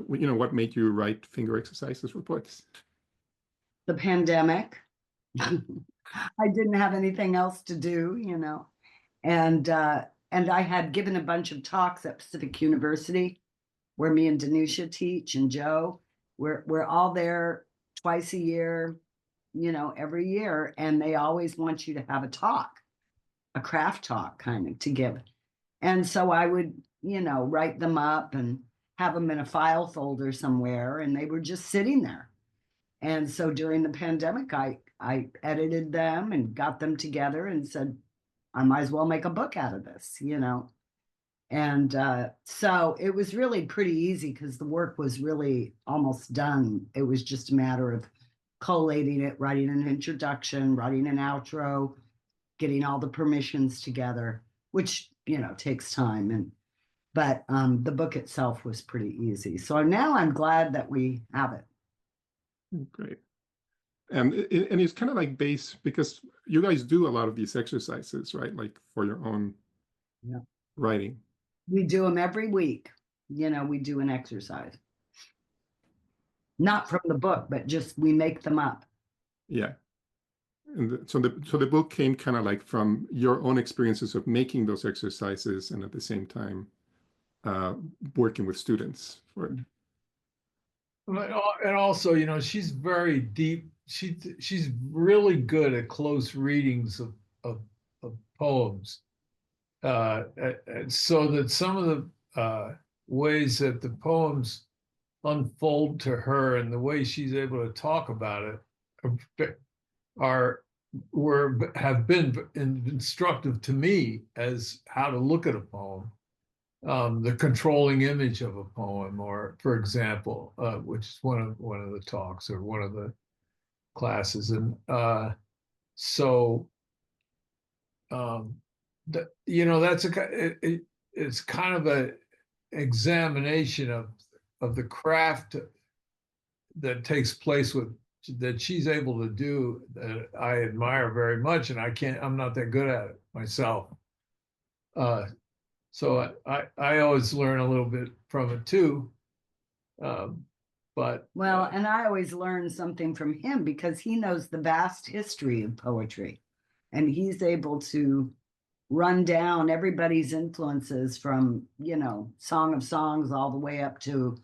what made you write finger exercises for poets? The pandemic. I didn't have anything else to do, and I had given a bunch of talks at Pacific University, where me and Danusha teach, and Joe. We're all there twice a year, every year, and they always want you to have a talk, a craft talk kind of to give. And so I would, write them up and have them in a file folder somewhere, and they were just sitting there. And so during the pandemic, I edited them and got them together and said, I might as well make a book out of this, And so it was really pretty easy because the work was really almost done. It was just a matter of collating it, writing an introduction, writing an outro, getting all the permissions together, which, takes time. But the book itself was pretty easy. So now I'm glad that we have it. Great. And it's kind of like base, because you guys do a lot of these exercises, right? Like for your own writing. We do them every week. We do an exercise. Not from the book, but just we make them up. Yeah. And so the book came kind of like from your own experiences of making those exercises and at the same time working with students for it. And also, she's very deep. She's really good at close readings of poems, and so that some of the ways that the poems unfold to her and the way she's able to talk about it have been instructive to me as how to look at a poem. The controlling image of a poem, or for example, which is one of the talks or one of the classes, and it's kind of a examination of the craft that takes place that she's able to do, that I admire very much, and I'm not that good at it myself. So I always learn a little bit from it too. And I always learn something from him because he knows the vast history of poetry, and he's able to run down everybody's influences from, Song of Songs all the way up to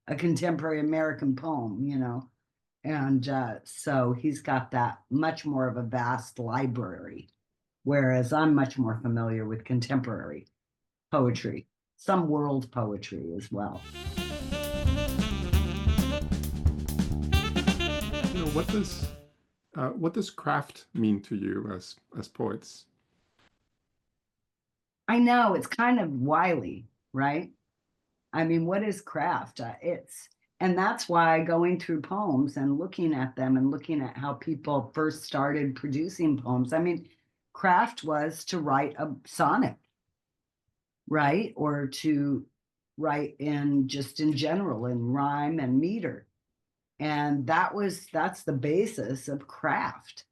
a contemporary American poem, and so he's got that much more of a vast library, whereas I'm much more familiar with contemporary poetry, some world poetry as well. What does craft mean to you as poets? I know it's kind of wily, right? I mean, what is craft? And that's why going through poems and looking at them and looking at how people first started producing poems. I mean, craft was to write a sonnet, right? Or to write in general in rhyme and meter. And that's the basis of craft.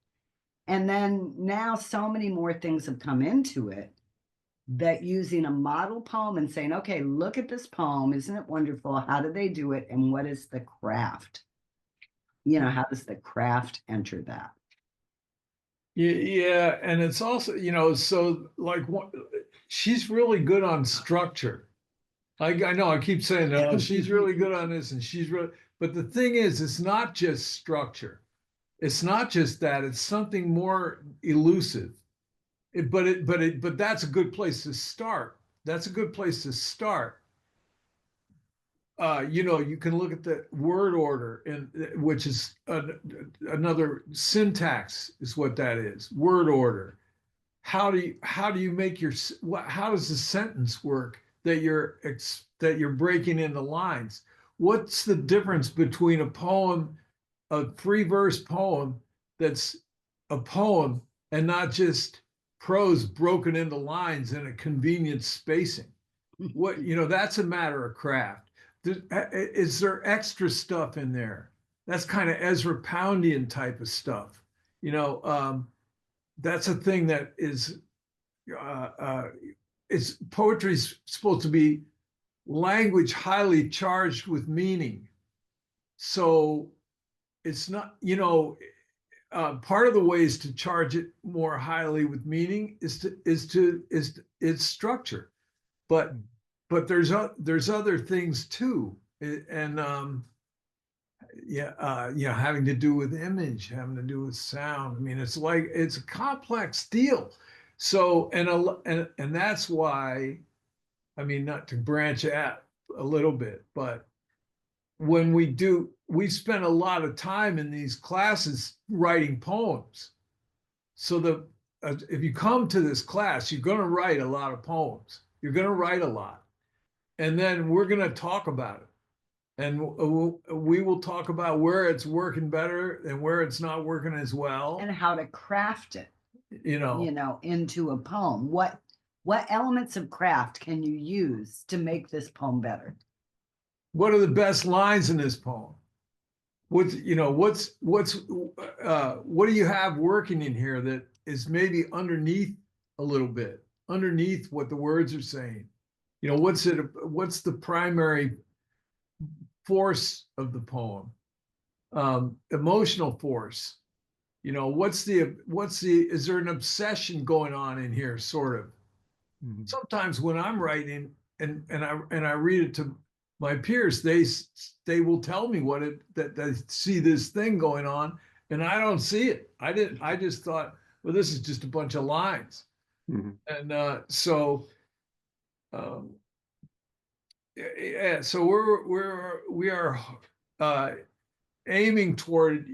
And then now so many more things have come into it, that using a model poem and saying, okay, look at this poem. Isn't it wonderful? How do they do it? And what is the craft? How does the craft enter that? Yeah. And it's also, so like she's really good on structure. I know I keep saying, oh, she's really good on this and but the thing is, it's not just structure. It's not just that, it's something more elusive. But that's a good place to start. That's a good place to start. You can look at the word order, which is another syntax, is what that is. Word order. How do you make how does the sentence work that you're breaking into lines? What's the difference between a poem, a 3-verse poem that's a poem, and not just prose broken into lines in a convenient spacing? That's a matter of craft. Is there extra stuff in there? That's kind of Ezra Poundian type of stuff. That's a thing that is, poetry's supposed to be language highly charged with meaning. So it's not, part of the ways to charge it more highly with meaning is its structure, but there's other things too, and having to do with image, having to do with sound. I mean, it's a complex deal. So and that's why, I mean, not to branch out a little bit, but when we spend a lot of time in these classes writing poems. So if you come to this class, you're going to write a lot of poems. You're going to write a lot. And then we're going to talk about it. And we will talk about where it's working better and where it's not working as well. And how to craft it, into a poem. What elements of craft can you use to make this poem better? What are the best lines in this poem? What do you have working in here that is maybe underneath a little bit, underneath what the words are saying? What's the primary force of the poem? Emotional force. Is there an obsession going on in here, sort of? Mm-hmm. Sometimes when I'm writing and I read it to my peers, they will tell me that they see this thing going on, and I don't see it. I just thought, well, this is just a bunch of lines. Mm-hmm. And so we are aiming toward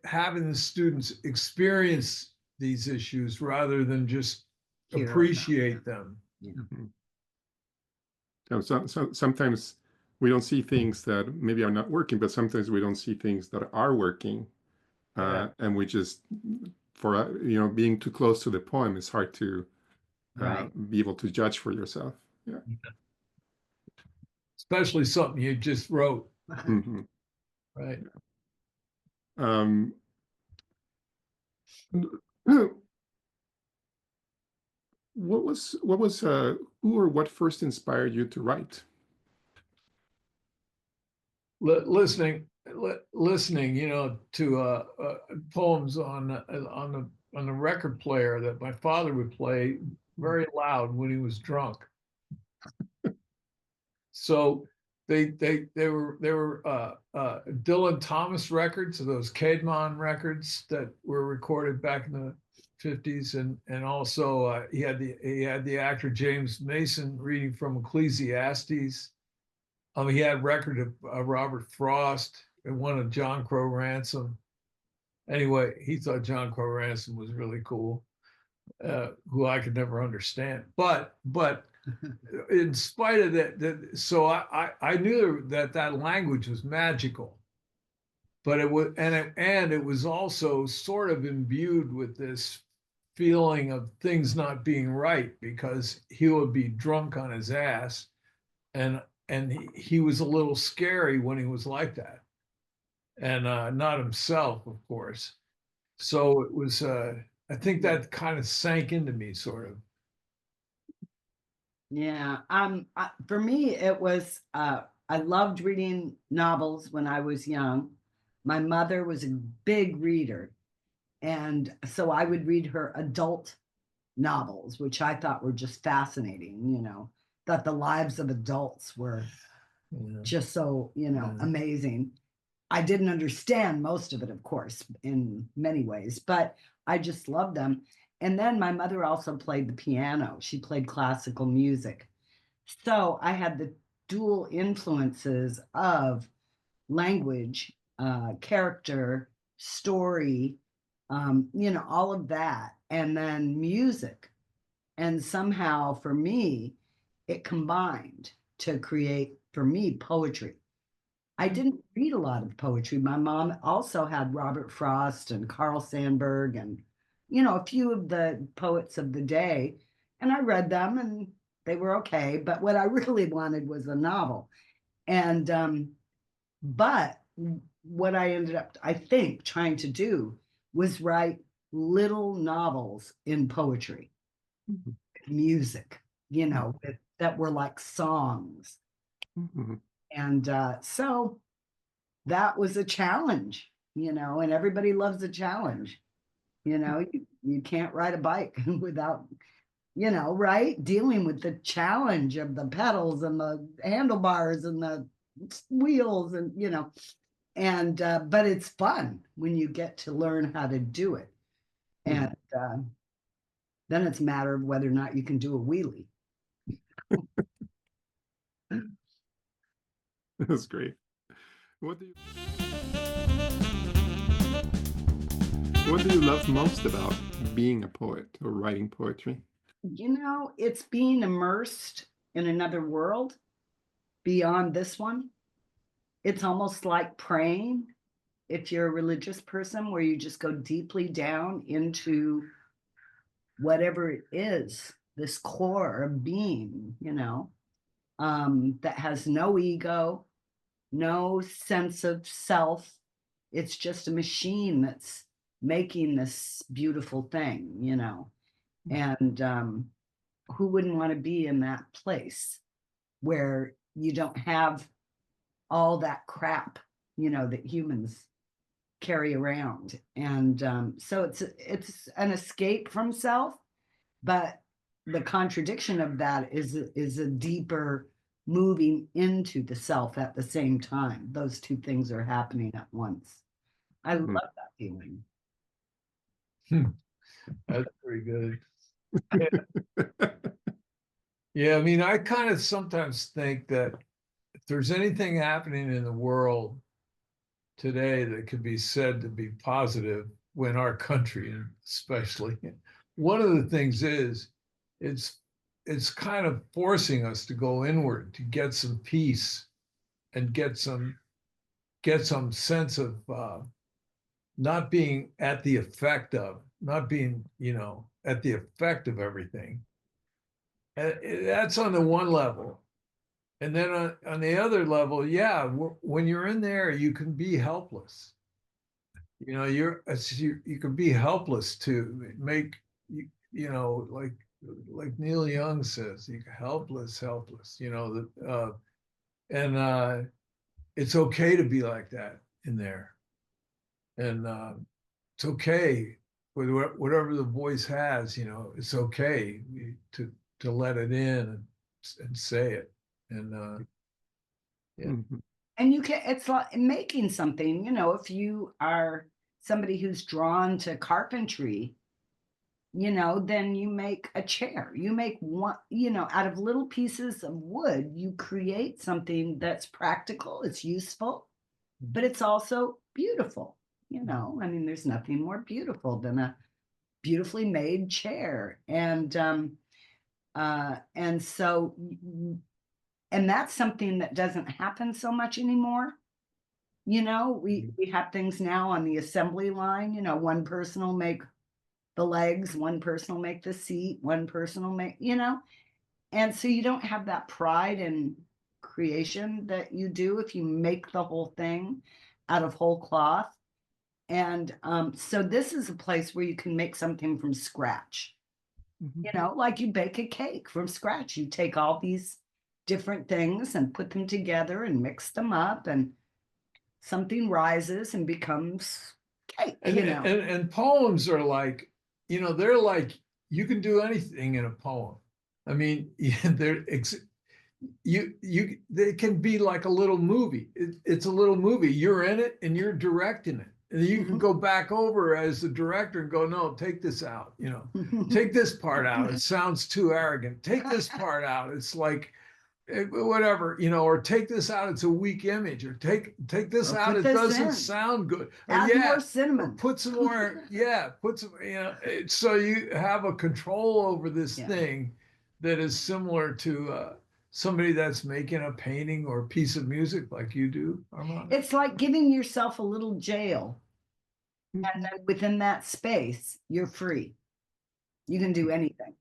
having the students experience these issues rather than just appreciate them. Yeah. Mm-hmm. So sometimes we don't see things that maybe are not working, but sometimes we don't see things that are working, and we just, being too close to the poem, it's hard to be able to judge for yourself. Yeah. Especially something you just wrote. Mm-hmm. Right. Who or what first inspired you to write? Listening, to poems on the record player that my father would play very loud when he was drunk. So they were Dylan Thomas records, those Caedmon records that were recorded back in the 50s, and also he had the actor James Mason reading from Ecclesiastes. He had a record of Robert Frost and one of John Crow Ransom. Anyway, he thought John Crow Ransom was really cool, who I could never understand. But in spite of that, so I knew that language was magical, but it was and it was also sort of imbued with this feeling of things not being right, because he would be drunk on his ass, and he was a little scary when he was like that, and not himself, of course. So it was, I think that kind of sank into me, sort of. Yeah. For me, it was, I loved reading novels when I was young. My mother was a big reader, and so I would read her adult novels, which I thought were just fascinating, that the lives of adults were just so, amazing. I didn't understand most of it, of course, in many ways, but I just loved them. And then my mother also played the piano. She played classical music. So I had the dual influences of language, character, story, all of that, and then music. And somehow for me, it combined to create, for me, poetry. I didn't read a lot of poetry. My mom also had Robert Frost and Carl Sandburg and, a few of the poets of the day. And I read them and they were okay. But what I really wanted was a novel. And, but what I ended up, I think, trying to do was write little novels in poetry, music, you know, that were like songs. Mhm. And so that was a challenge, you know, and everybody loves a challenge. You know, you can't ride a bike without, you know, right? Dealing with the challenge of the pedals and the handlebars and the wheels and, you know, and, but it's fun when you get to learn how to do it. And then it's a matter of whether or not you can do a wheelie. That's great. What do you what do you love most about being a poet or writing poetry? You know, it's being immersed in another world beyond this one. It's almost like praying if you're a religious person, where you just go deeply down into whatever it is, this core of being, you know, that has no ego, no sense of self. It's just a machine that's making this beautiful thing, you know. And who wouldn't want to be in that place where you don't have all that crap, you know, that humans carry around? And so it's an escape from self, but the contradiction of that is a deeper moving into the self at the same time. Those two things are happening at once. I love that feeling. That's pretty good. Yeah, I mean, I kind of sometimes think that if there's anything happening in the world today that could be said to be positive, when our country, especially, one of the things is it's kind of forcing us to go inward to get some peace and get some sense of not being at the effect of, not being, you know, at the effect of everything. And that's on the one level. And then on the other level, yeah, when you're in there, you can be helpless. You know, you can be helpless to make, you know, like Neil Young says, you helpless, you know, and it's okay to be like that in there. And it's okay with whatever the voice has, you know, it's okay to let it in and say it. And yeah. Mm-hmm. And you can, it's like making something, you know, if you are somebody who's drawn to carpentry, you know, then you make a chair. You make one, you know, out of little pieces of wood, you create something that's practical, it's useful, but it's also beautiful. You know, I mean, there's nothing more beautiful than a beautifully made chair. And so, and that's something that doesn't happen so much anymore. You know, we have things now on the assembly line. You know, one person will make the legs, one person will make the seat, one person will make, you know, and so you don't have that pride in creation that you do if you make the whole thing out of whole cloth. And so this is a place where you can make something from scratch. Mm-hmm. You know, like you bake a cake from scratch. You take all these different things and put them together and mix them up, and something rises and becomes cake, you know. And poems are like, you know, they're like, you can do anything in a poem. I mean, they can be like a little movie. It's a little movie. You're in it and you're directing it. And you can go back over as the director and go, no, take this out, you know, take this part out. It sounds too arrogant. Take this part out. It's like, whatever, you know, or take this out, it's a weak image, or take this Or out, put it this doesn't in. sound good. Or Add more or cinnamon. put some more, put some, you know, so you have a control over this thing that is similar to somebody that's making a painting or a piece of music like you do, Armand. It's like giving yourself a little jail. Mm-hmm. And then within that space, you're free. You can do anything,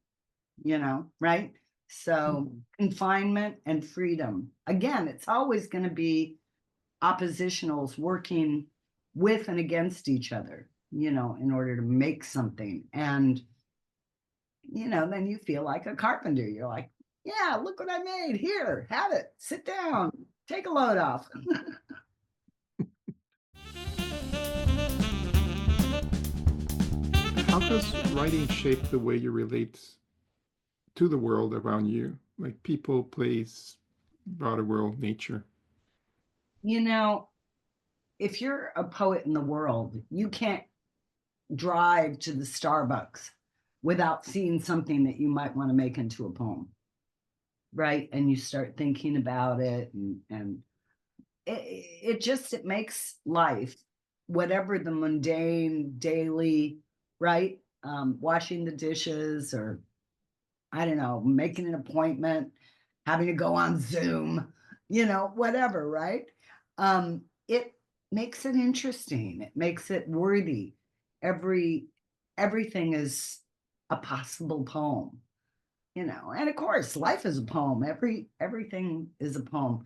you know, right? So confinement and freedom. Again, it's always going to be oppositionals working with and against each other, you know, in order to make something. And, you know, then you feel like a carpenter. You're like, Yeah, look what I made. Here, have it. Sit down. Take a load off. How does writing shape the way you relate to the world around you, like people, place, broader world, nature? You know, if you're a poet in the world, you can't drive to the Starbucks without seeing something that you might want to make into a poem, right? And you start thinking about it, and it makes life, whatever the mundane daily, right? Washing the dishes, or I don't know, making an appointment, having to go on Zoom, whatever, right? It makes it interesting. It makes it worthy. Everything is a possible poem, and of course, life is a poem. Everything is a poem.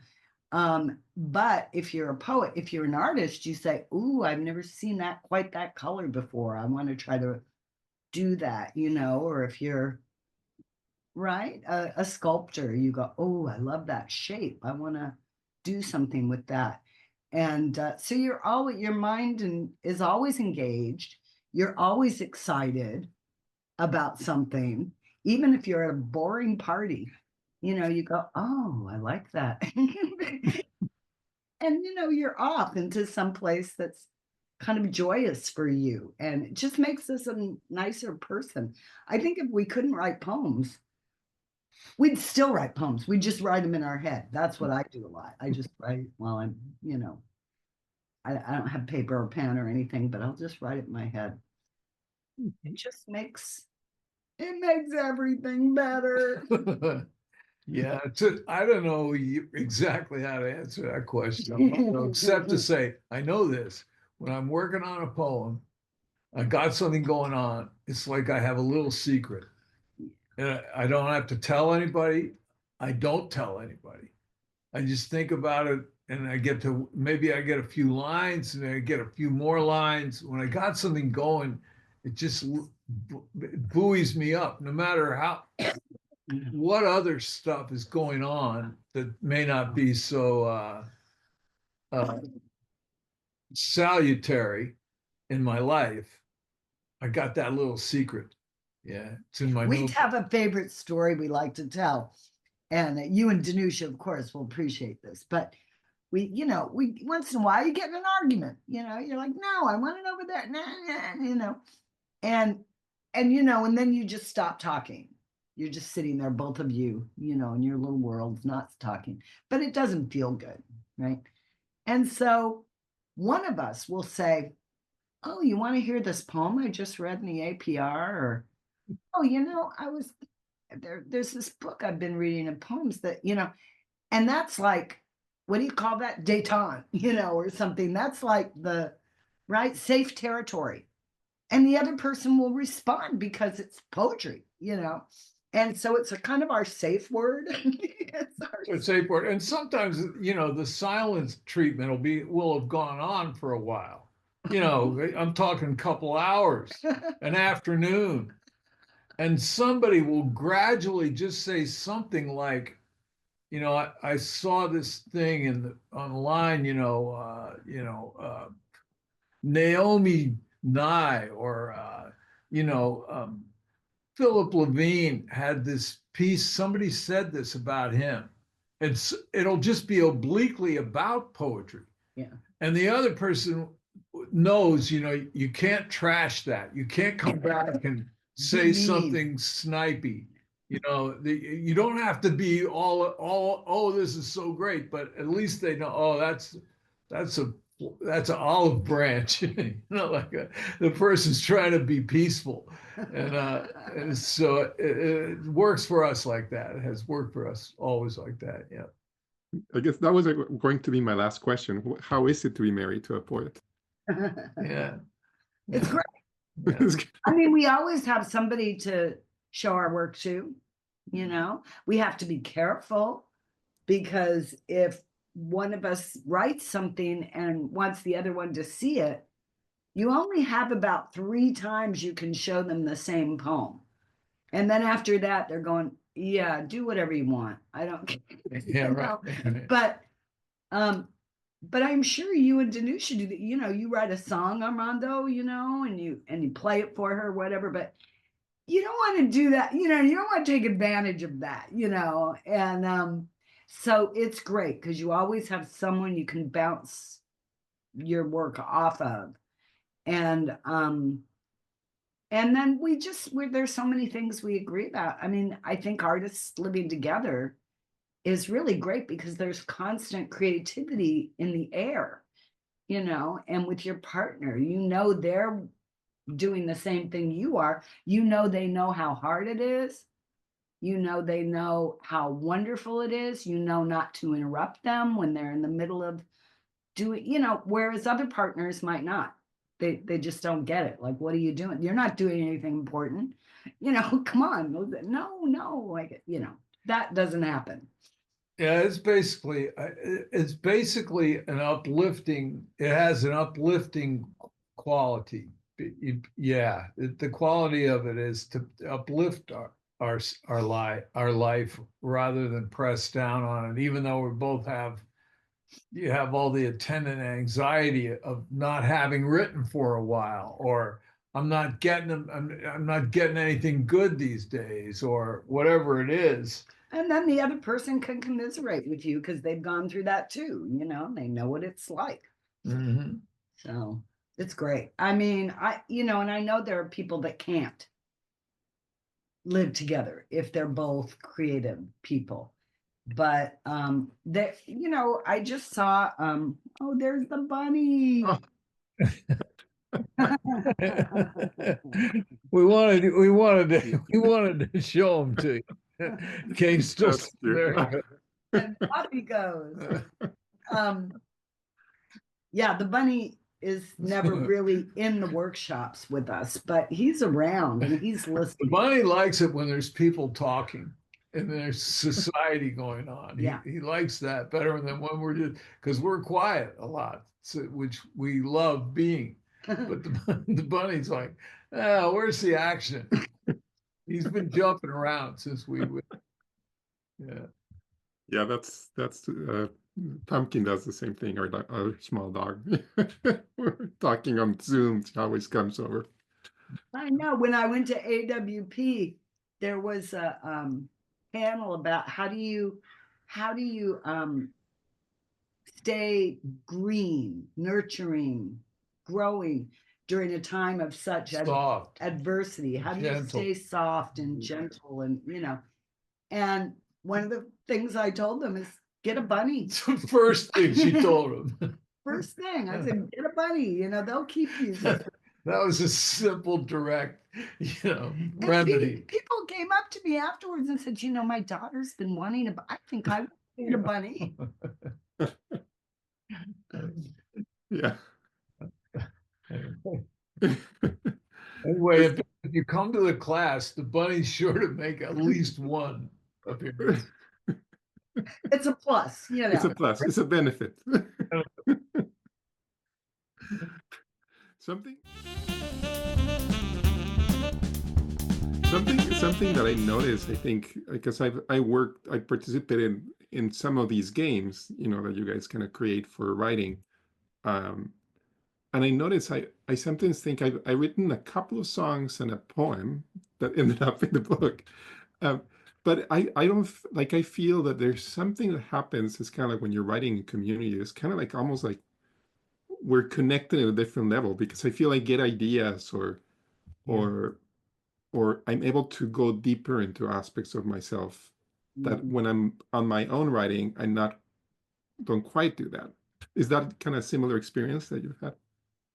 But if you're a poet, if you're an artist, you say, "Ooh, I've never seen that quite that color before. I want to try to do that," or if you're right, a sculptor, you go, "Oh, I love that shape. I want to do something with that." And so your mind is always engaged. You're always excited about something, even if you're at a boring party. You go, "Oh, I like that." And you're off into some place that's kind of joyous for you, and it just makes us a nicer person. I think if we couldn't write poems, we'd still write poems. We'd just write them in our head. That's what I do a lot. I just write while I'm, I don't have paper or pen or anything, but I'll just write it in my head. It just makes everything better. Yeah, I don't know exactly how to answer that question, except to say, I know this. When I'm working on a poem, I got something going on. It's like I have a little secret. And I don't have to tell anybody. I don't tell anybody. I just think about it, and maybe I get a few lines, and I get a few more lines. When I got something going, it just buoys me up, no matter what other stuff is going on that may not be so salutary in my life. I got that little secret. Yeah, it's in my We notebook. have a favorite story we like to tell, and you and Danusha, of course, will appreciate this. But we once in a while you get in an argument. You're like, "No, I want it over there." Nah, and then you just stop talking. You're just sitting there, both of you, in your little worlds, not talking. But it doesn't feel good, right? And so one of us will say, "Oh, you want to hear this poem I just read in the APR?" Or, "Oh, there's this book I've been reading of poems that," and that's like, what do you call that? Detente, or something. That's like the right safe territory. And the other person will respond because it's poetry, And so it's a kind of our safe word. It's a safe word. And sometimes, the silence treatment will have gone on for a while. I'm talking a couple hours, an afternoon. And somebody will gradually just say something like, I saw this thing online, Naomi Nye, or Philip Levine had this piece. Somebody said this about him. It'll just be obliquely about poetry. Yeah. And the other person knows, you can't trash that. You can't come back and say something snipey. You don't have to be all, oh, this is so great, but at least they know, oh, that's an olive branch. The person's trying to be peaceful. And so it works for us like that. It has worked for us always like that. Yeah. I guess that was going to be my last question. How is it to be married to a poet? Yeah. It's great. Yeah. I mean, we always have somebody to show our work to, we have to be careful, because if one of us writes something and wants the other one to see it, you only have about 3 times you can show them the same poem. And then after that, they're going, yeah, do whatever you want. I don't care. Yeah, You right. know? But I'm sure you and Danusia do that. You know, you write a song, Armando, you know, and you play it for her, whatever. But you don't want to do that. You know, you don't want to take advantage of that. You know, and so it's great because you always have someone you can bounce your work off of, and then there's so many things we agree about. I mean, I think artists living together is really great because there's constant creativity in the air, you know, and with your partner, you know, they're doing the same thing you are. You know, they know how hard it is. You know, they know how wonderful it is. You know, not to interrupt them when they're in the middle of doing, you know, whereas other partners might not. They just don't get it. Like, what are you doing? You're not doing anything important. You know, come on. No, like, you know, that doesn't happen. Yeah, it's basically an uplifting. It has an uplifting quality. Yeah, the quality of it is to uplift our life rather than press down on it. Even though you have all the attendant anxiety of not having written for a while, or I'm not getting them. I'm not getting anything good these days, or whatever it is. And then the other person can commiserate with you because they've gone through that too. You know, they know what it's like. Mm-hmm. So it's great. I mean, you know, and I know there are people that can't live together if they're both creative people. But that, you know, I just saw oh, there's the bunny. Oh. we wanted to show him to you. Okay, he's still there. And up he goes. Yeah, the bunny is never really in the workshops with us, but he's around and he's listening. The bunny likes it when there's people talking and there's society going on. Yeah. He likes that better than when we're just, because we're quiet a lot, so, which we love being. But the bunny's like, oh, where's the action? He's been jumping around since we would. Yeah. Yeah, that's Pumpkin does the same thing, or our small dog. We're talking on Zoom, she always comes over. I know when I went to AWP, there was a panel about how do you stay green, nurturing, growing during a time of such Soft, adversity. How do you stay soft and gentle, and you know? And one of the things I told them is get a bunny. It's the first thing she told him. First thing I said, get a bunny. You know, they'll keep you. That was a simple, direct, you know, remedy. People came up to me afterwards and said, you know, my daughter's been wanting I think I need a bunny. Yeah. Anyway, if you come to the class, the bunny's sure to make at least one appearance. It's a plus, you know. It's a plus. It's a benefit. Something that I noticed, I think, because I participated in some of these games, you know, that you guys kind of create for writing. And I noticed I sometimes think I've written a couple of songs and a poem that ended up in the book. But I don't like, I feel that there's something that happens. It's kind of like when you're writing in community, it's kind of like almost like we're connected at a different level, because I feel I get ideas or I'm able to go deeper into aspects of myself that when I'm on my own writing, don't quite do that. Is that kind of similar experience that you've had?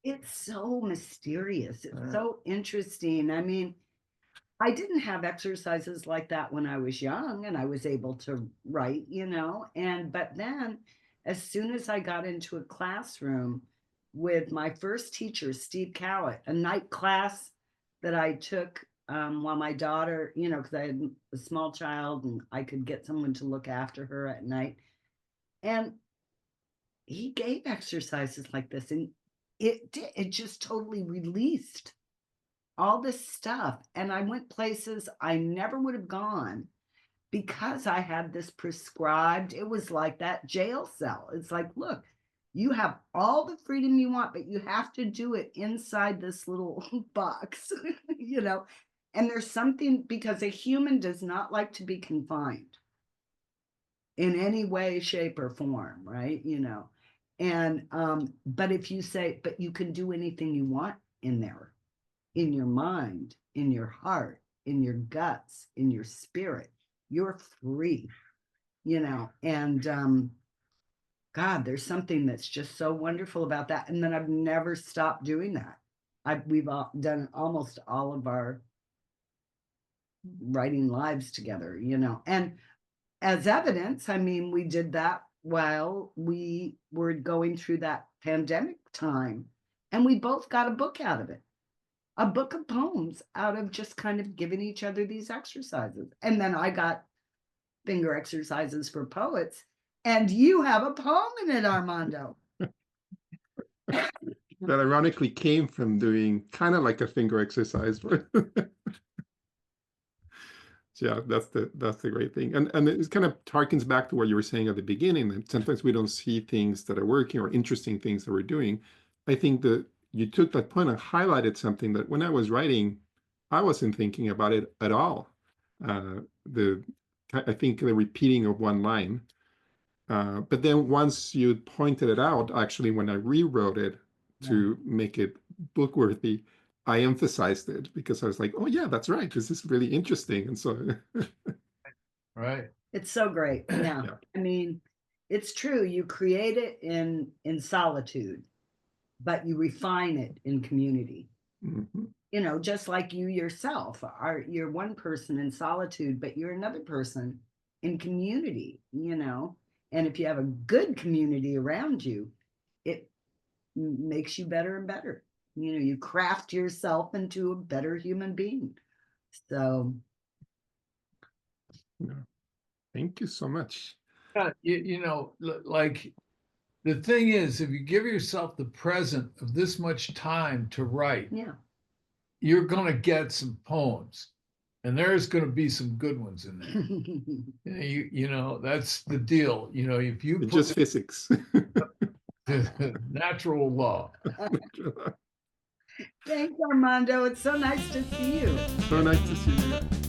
It's so mysterious. It's so interesting. I mean, I didn't have exercises like that when I was young and I was able to write, you know, but then as soon as I got into a classroom with my first teacher, Steve Cowett, a night class that I took while my daughter, you know, because I had a small child and I could get someone to look after her at night. And he gave exercises like this, and it just totally released all this stuff. And I went places I never would have gone because I had this prescribed, it was like that jail cell. It's like, look, you have all the freedom you want, but you have to do it inside this little box, you know? And there's something, because a human does not like to be confined in any way, shape, or form, right? You know, and but if you say, but you can do anything you want in there, in your mind, in your heart, in your guts, in your spirit, you're free, you know. And God, there's something that's just so wonderful about that. And then I've never stopped doing that. We've done almost all of our writing lives together, you know. And as evidence, I mean, we did that while we were going through that pandemic time, and we both got a book out of it, a book of poems out of just kind of giving each other these exercises. And then I got finger exercises for poets, and you have a poem in it, Armando. That ironically came from doing kind of like a finger exercise. Yeah, that's the great thing. And it kind of harkens back to what you were saying at the beginning, that sometimes we don't see things that are working or interesting things that we're doing. I think that you took that point and highlighted something that when I was writing, I wasn't thinking about it at all. I think the repeating of one line. But then once you pointed it out, actually, when I rewrote it to make it book worthy, I emphasized it because I was like, oh yeah, that's right. This is really interesting. And so Right. It's so great. Yeah. Yeah. I mean, it's true. You create it in solitude, but you refine it in community. Mhm. You know, just like you yourself you're one person in solitude, but you're another person in community, you know. And if you have a good community around you, it makes you better and better. You know, you craft yourself into a better human being. So Yeah. Thank you so much. Yeah, you know, like the thing is, if you give yourself the present of this much time to write, yeah. you're going to get some poems, and there's going to be some good ones in there. You know, that's the deal. You know, if you It's put just physics. the natural law. Thanks, Armando. It's so nice to see you. So nice to see you.